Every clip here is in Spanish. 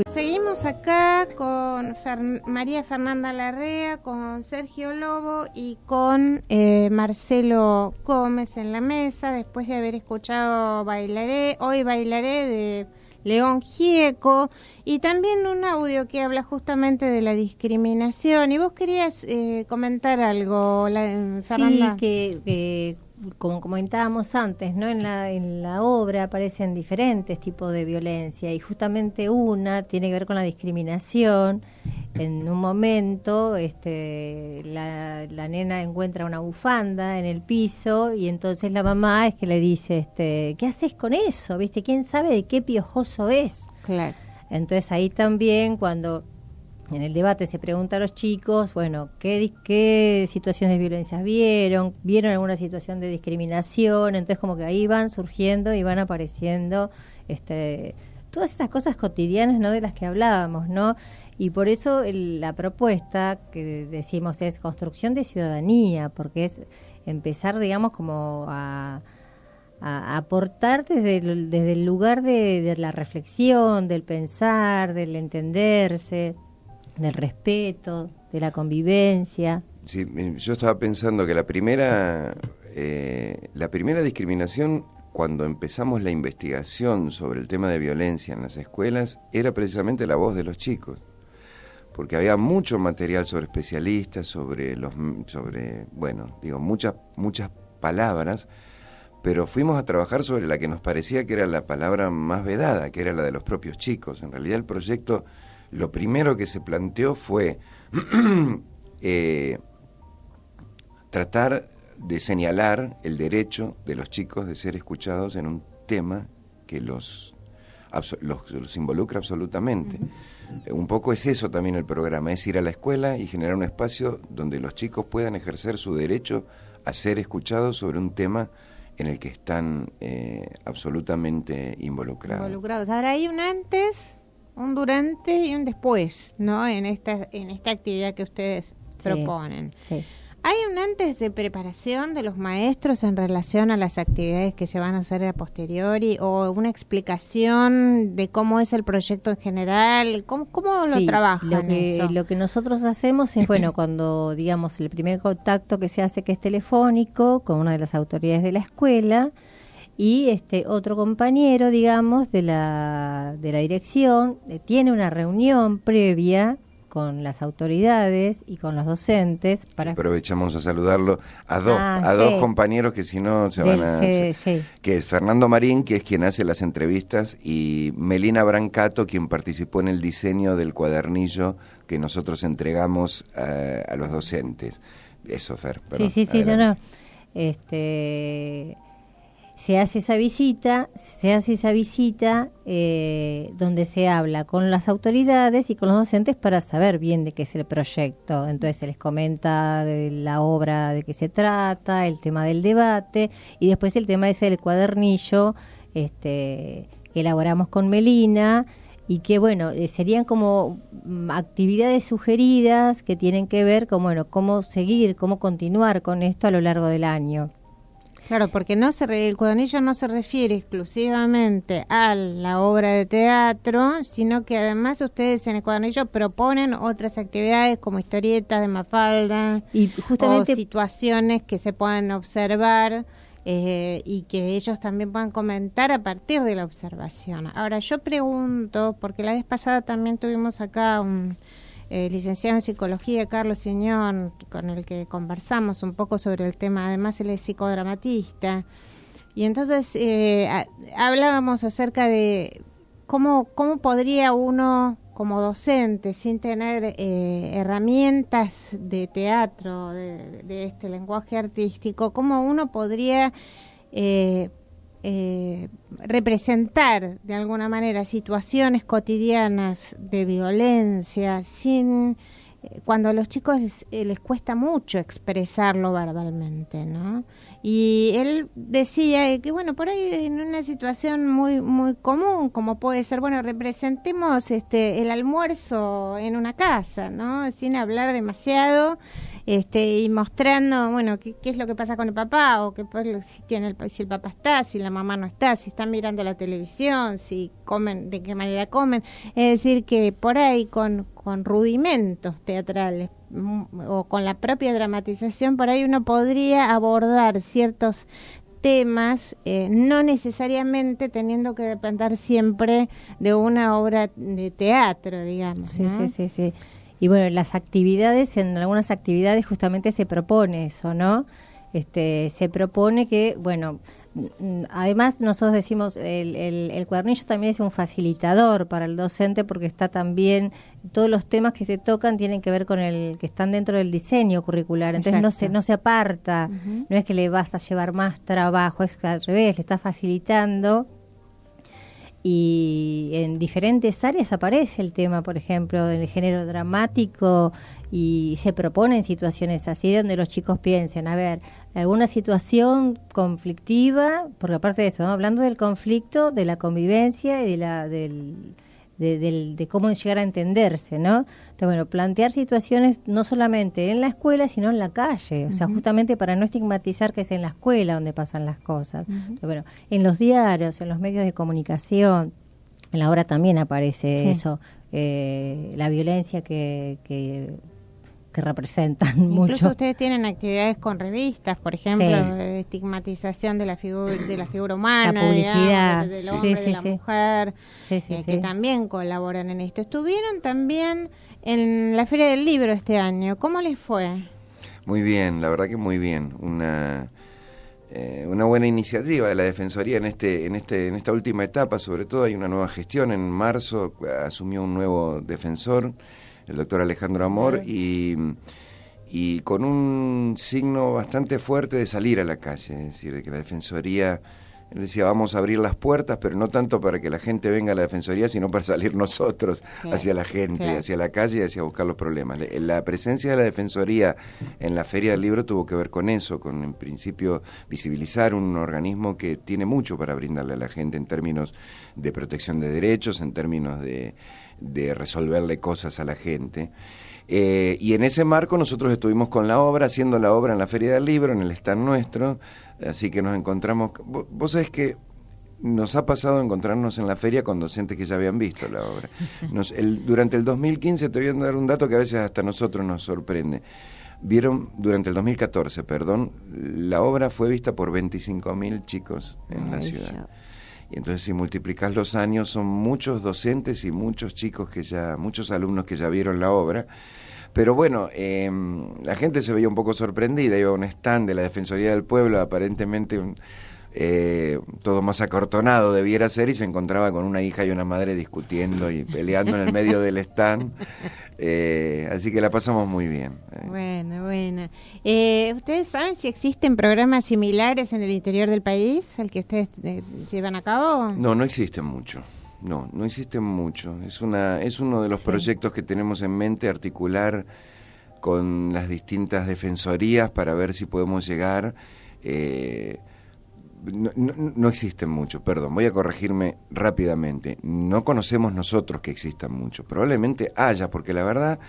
Seguimos acá con María Fernanda Larrea, con Sergio Lobo y con Marcelo Gómez en la mesa, después de haber escuchado Hoy Bailaré de León Gieco, y también un audio que habla justamente de la discriminación. Y vos querías comentar algo, Fernanda. Sí, que como comentábamos antes, ¿no? En la obra aparecen diferentes tipos de violencia y justamente una tiene que ver con la discriminación. En un momento la nena encuentra una bufanda en el piso y entonces la mamá es que le dice, ¿qué haces con eso? ¿Viste? ¿Quién sabe de qué piojoso es? Claro. Entonces ahí también cuando en el debate se pregunta a los chicos, bueno, ¿qué situaciones de violencia vieron? ¿Vieron alguna situación de discriminación? Entonces como que ahí van surgiendo y van apareciendo todas esas cosas cotidianas, ¿no? De las que hablábamos, ¿no? Y por eso la propuesta que decimos es construcción de ciudadanía, porque es empezar, digamos, como a aportar desde el lugar de la reflexión, del pensar, del entenderse, del respeto, de la convivencia. Sí, yo estaba pensando que la primera discriminación, cuando empezamos la investigación sobre el tema de violencia en las escuelas, era precisamente la voz de los chicos, porque había mucho material sobre especialistas, muchas palabras, pero fuimos a trabajar sobre la que nos parecía que era la palabra más vedada, que era la de los propios chicos. En realidad el proyecto, lo primero que se planteó fue tratar de señalar el derecho de los chicos de ser escuchados en un tema que los involucra absolutamente. Un poco es eso también el programa, es ir a la escuela y generar un espacio donde los chicos puedan ejercer su derecho a ser escuchados sobre un tema en el que están absolutamente involucrados. Ahora hay un antes, un durante y un después, ¿no? En esta actividad que ustedes proponen. Sí. ¿Hay un antes de preparación de los maestros en relación a las actividades que se van a hacer a posteriori, o una explicación de cómo es el proyecto en general? ¿Cómo lo trabajan eso? Lo que nosotros hacemos es, bueno, cuando, digamos, el primer contacto que se hace, que es telefónico, con una de las autoridades de la escuela, y otro compañero, digamos, de la dirección, tiene una reunión previa con las autoridades y con los docentes. Aprovechamos a saludarlo a dos compañeros que si no se van a... Sí. Que es Fernando Marín, que es quien hace las entrevistas, y Melina Brancato, quien participó en el diseño del cuadernillo que nosotros entregamos a los docentes. Eso, Fer. Perdón, sí, adelante. Se hace esa visita donde se habla con las autoridades y con los docentes para saber bien de qué es el proyecto. Entonces se les comenta de la obra, de qué se trata, el tema del debate, y después el tema ese del cuadernillo que elaboramos con Melina, y que bueno, serían como actividades sugeridas que tienen que ver con, bueno, cómo seguir, cómo continuar con esto a lo largo del año. Claro, porque el cuadernillo no se refiere exclusivamente a la obra de teatro, sino que además ustedes en el cuadernillo proponen otras actividades como historietas de Mafalda, y justamente, o situaciones que se puedan observar y que ellos también puedan comentar a partir de la observación. Ahora, yo pregunto, porque la vez pasada también tuvimos acá un licenciado en psicología, Carlos Siñón, con el que conversamos un poco sobre el tema. Además él es psicodramatista, y entonces hablábamos acerca de cómo podría uno como docente, sin tener herramientas de teatro, de este lenguaje artístico, cómo uno podría representar de alguna manera situaciones cotidianas de violencia cuando a los chicos les cuesta mucho expresarlo verbalmente, ¿no? Y él decía que bueno, por ahí en una situación muy muy común, como puede ser, bueno, representemos el almuerzo en una casa, ¿no? Sin hablar demasiado, y mostrando, bueno, qué es lo que pasa con el papá, o si el papá está, si la mamá no está, si están mirando la televisión, si comen, de qué manera comen. Es decir, que por ahí con rudimentos teatrales o con la propia dramatización, por ahí uno podría abordar ciertos temas, no necesariamente teniendo que depender siempre de una obra de teatro, digamos. Sí, ¿no? sí. Y bueno, en algunas actividades justamente se propone eso, ¿no? Se propone que, bueno, además nosotros decimos, el cuadernillo también es un facilitador para el docente, porque está también, todos los temas que se tocan tienen que ver con que están dentro del diseño curricular, entonces no se aparta, no es que le vas a llevar más trabajo, es que al revés, le está facilitando. Y en diferentes áreas aparece el tema, por ejemplo, del género dramático, y se proponen situaciones así donde los chicos piensen, a ver, alguna situación conflictiva, porque aparte de eso, ¿no? Hablando del conflicto, de la convivencia y de cómo llegar a entenderse, ¿no? Entonces, bueno, plantear situaciones no solamente en la escuela, sino en la calle, o sea, justamente para no estigmatizar que es en la escuela donde pasan las cosas. Entonces, bueno, en los diarios, en los medios de comunicación, en la obra también aparece eso, la violencia que representan Incluso mucho. ustedes tienen actividades con revistas, por ejemplo, de estigmatización de la figura humana, la publicidad, digamos, del hombre, de la mujer, que también colaboran en esto. Estuvieron también en la Feria del Libro este año. ¿Cómo les fue? Muy bien, la verdad que muy bien. Una buena iniciativa de la Defensoría en esta última etapa. Sobre todo hay una nueva gestión. En marzo asumió un nuevo defensor, el doctor Alejandro Amor, y con un signo bastante fuerte de salir a la calle, es decir, de que la Defensoría, él decía, vamos a abrir las puertas, pero no tanto para que la gente venga a la Defensoría, sino para salir nosotros hacia la gente, hacia la calle y hacia buscar los problemas. La presencia de la Defensoría en la Feria del Libro tuvo que ver con eso, con, en principio, visibilizar un organismo que tiene mucho para brindarle a la gente en términos de protección de derechos, en términos de resolverle cosas a la gente. Y en ese marco nosotros estuvimos con la obra, haciendo la obra en la Feria del Libro, en el stand nuestro, así que nos encontramos. Vos sabés que nos ha pasado encontrarnos en la feria con docentes que ya habían visto la obra. Durante el 2015, te voy a dar un dato que a veces hasta a nosotros nos sorprende. Durante el 2014, la obra fue vista por 25.000 chicos en la ciudad. Y entonces, si multiplicás los años, son muchos docentes y muchos chicos muchos alumnos que ya vieron la obra. Pero bueno, la gente se veía un poco sorprendida. Iba a un stand de la Defensoría del Pueblo, aparentemente todo más acortonado debiera ser, y se encontraba con una hija y una madre discutiendo y peleando en el medio del stand. Así que la pasamos muy bien. Bueno. ¿Ustedes saben si existen programas similares en el interior del país al que ustedes llevan a cabo? No existen mucho. No existen mucho. Es uno de los proyectos que tenemos en mente, articular con las distintas defensorías para ver si podemos llegar. No existen mucho, perdón, voy a corregirme rápidamente. No conocemos nosotros que existan mucho. Probablemente haya, porque la verdad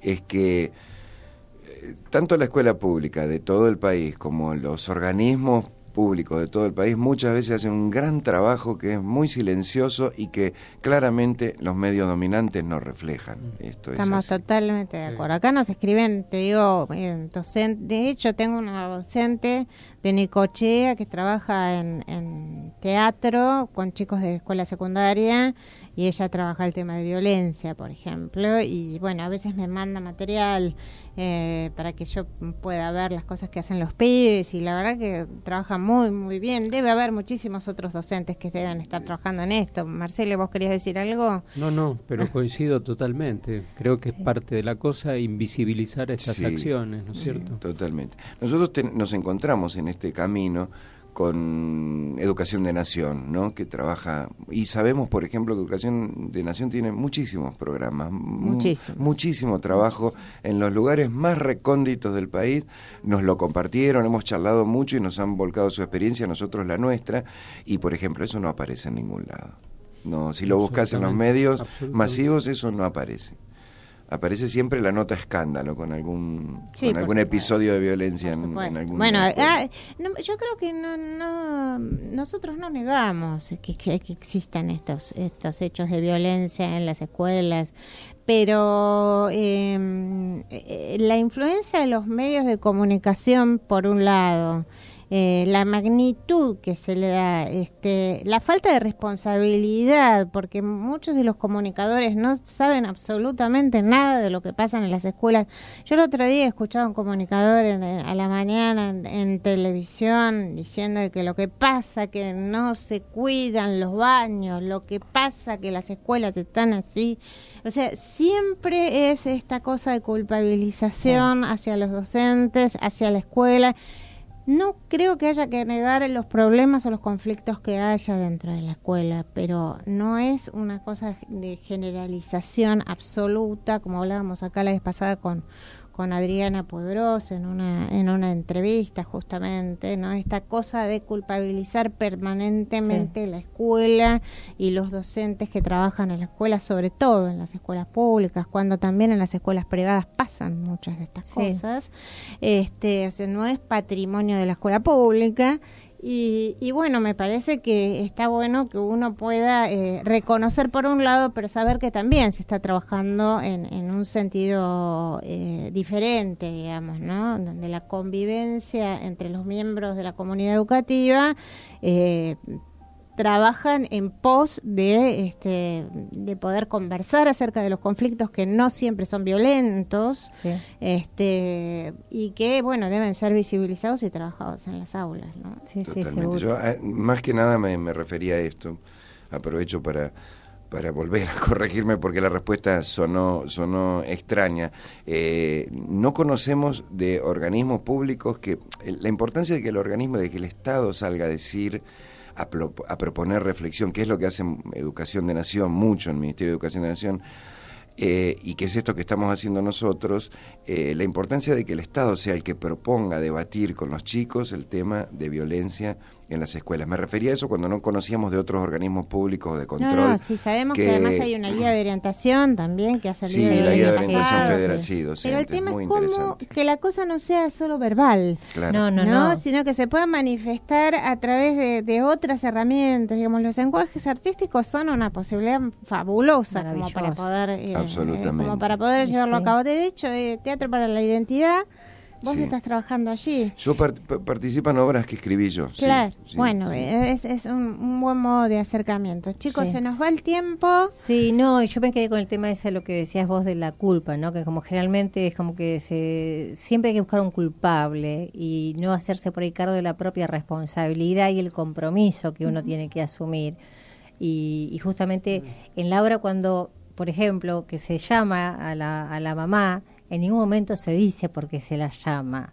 es que tanto la escuela pública de todo el país como los organismos públicos de todo el país muchas veces hacen un gran trabajo que es muy silencioso y que claramente los medios dominantes no reflejan. Estamos totalmente de acuerdo. Acá nos escriben, te digo, docente. De hecho, tengo una docente de Necochea que trabaja en teatro con chicos de escuela secundaria, y ella trabaja el tema de violencia, por ejemplo, y bueno, a veces me manda material para que yo pueda ver las cosas que hacen los pibes, y la verdad que trabaja muy, muy bien. Debe haber muchísimos otros docentes que deben estar trabajando en esto. Marcelo, ¿vos querías decir algo? No, pero coincido totalmente. Creo que es parte de la cosa invisibilizar estas acciones, ¿no es cierto? Totalmente. Nosotros nos encontramos en este camino con Educación de Nación, ¿no? Que trabaja, y sabemos, por ejemplo, que Educación de Nación tiene muchísimos programas, muchísimo trabajo en los lugares más recónditos del país. Nos lo compartieron, hemos charlado mucho y nos han volcado su experiencia, nosotros la nuestra, y por ejemplo eso no aparece en ningún lado. No, si lo buscas en los medios masivos, eso no aparece. aparece siempre la nota escándalo con algún Sí, por algún supuesto. episodio de violencia Por en supuesto. algún Bueno, escuela. yo creo que nosotros no negamos que existan estos hechos de violencia en las escuelas, pero la influencia de los medios de comunicación, por un lado, la magnitud que se le da, la falta de responsabilidad, porque muchos de los comunicadores no saben absolutamente nada de lo que pasa en las escuelas. Yo el otro día escuchaba a un comunicador a la mañana en televisión diciendo que lo que pasa que no se cuidan los baños, lo que pasa que las escuelas están así. O sea, siempre es esta cosa de culpabilización hacia los docentes, hacia la escuela. No creo que haya que negar los problemas o los conflictos que haya dentro de la escuela, pero no es una cosa de generalización absoluta, como hablábamos acá la vez pasada con Adriana Poderos en una entrevista justamente, ¿no? Esta cosa de culpabilizar permanentemente la escuela y los docentes que trabajan en la escuela, sobre todo en las escuelas públicas, cuando también en las escuelas privadas pasan muchas de estas cosas. O sea, no es patrimonio de la escuela pública. Y bueno, me parece que está bueno que uno pueda reconocer por un lado, pero saber que también se está trabajando en un sentido diferente, digamos, ¿no? Donde la convivencia entre los miembros de la comunidad educativa trabajan en pos de poder conversar acerca de los conflictos que no siempre son violentos, y que, bueno, deben ser visibilizados y trabajados en las aulas, ¿no? Sí, Totalmente. seguro. Yo más que nada me refería a esto. Aprovecho para volver a corregirme porque la respuesta sonó extraña. No conocemos de organismos públicos que la importancia de que el Estado salga a decir, a proponer reflexión, que es lo que hace Educación de Nación, mucho en el Ministerio de Educación de Nación, y que es esto que estamos haciendo nosotros, la importancia de que el Estado sea el que proponga debatir con los chicos el tema de violencia en las escuelas. Me refería a eso cuando no conocíamos de otros organismos públicos de control. No, sí, sabemos que además hay una guía de orientación también que ha salido. Sí, la guía de año orientación pasado. federal, sí, docente, Pero el tema muy es cómo interesante. que la cosa no sea solo verbal. Claro. No. Sino que se pueda manifestar a través de otras herramientas. Digamos, los lenguajes artísticos son una posibilidad fabulosa como para poder, Absolutamente. como para poder llevarlo Sí. a cabo. De hecho, Teatro para la Identidad, vos Sí. estás trabajando allí. Yo participo en obras que escribí yo. sí, Claro, sí, bueno, sí. Es un buen modo de acercamiento. Chicos, Sí. se nos va el tiempo. Sí, no, y yo me quedé con el tema ese, lo que decías vos de la culpa, ¿no? Que como generalmente es como que siempre hay que buscar un culpable y no hacerse por ahí cargo de la propia responsabilidad y el compromiso que uno tiene que asumir. Y justamente en la obra cuando, por ejemplo, que se llama a la mamá, en ningún momento se dice por qué se la llama.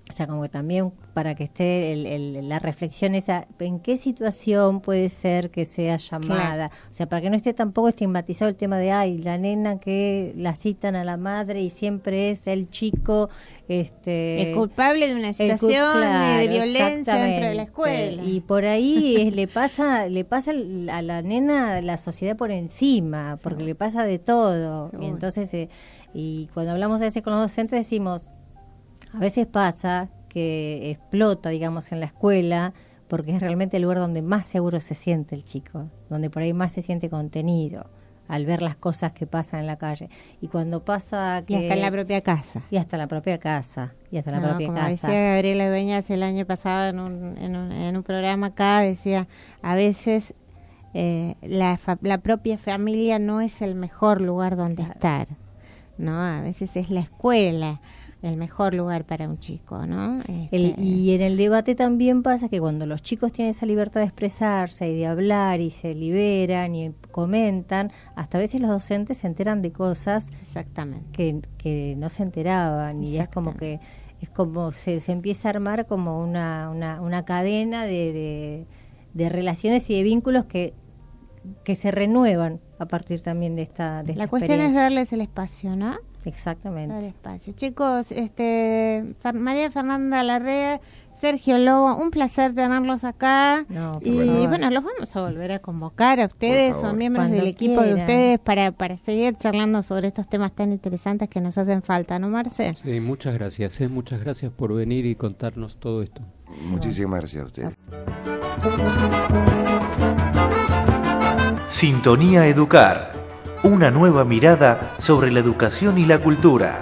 O sea, como que también para que esté la reflexión esa, ¿en qué situación puede ser que sea llamada? Claro. O sea, para que no esté tampoco estigmatizado el tema de, ay, la nena que la citan a la madre y siempre es el chico... Es culpable de una situación de violencia dentro de la escuela. Y por ahí le pasa a la nena la sociedad por encima, porque le pasa de todo. Y entonces, y cuando hablamos a veces con los docentes decimos, a veces pasa que explota, digamos, en la escuela, porque es realmente el lugar donde más seguro se siente el chico, donde por ahí más se siente contenido, al ver las cosas que pasan en la calle. Y cuando pasa que... Y hasta en la propia casa. Y hasta la propia casa. Como decía Gabriela Dueñas el año pasado en un programa acá, decía, a veces la propia familia no es el mejor lugar donde estar, ¿no? A veces es la escuela el mejor lugar para un chico, ¿no? Y en el debate también pasa que cuando los chicos tienen esa libertad de expresarse y de hablar y se liberan y comentan, hasta a veces los docentes se enteran de cosas exactamente que no se enteraban, y es como se empieza a armar como una cadena de relaciones y de vínculos que se renuevan a partir también de esta la cuestión es darles el espacio, ¿no? Exactamente. Dar espacio. Chicos, María Fernanda Larrea, Sergio Lobo, un placer tenerlos acá. No, y bueno, los vamos a volver a convocar a ustedes o a miembros Cuando del equipo de quieran. ustedes para seguir charlando sobre estos temas tan interesantes que nos hacen falta, ¿no, Marce? Sí, muchas gracias. Muchas gracias por venir y contarnos todo esto. Muchísimas gracias a ustedes. Sintonía Educar, una nueva mirada sobre la educación y la cultura.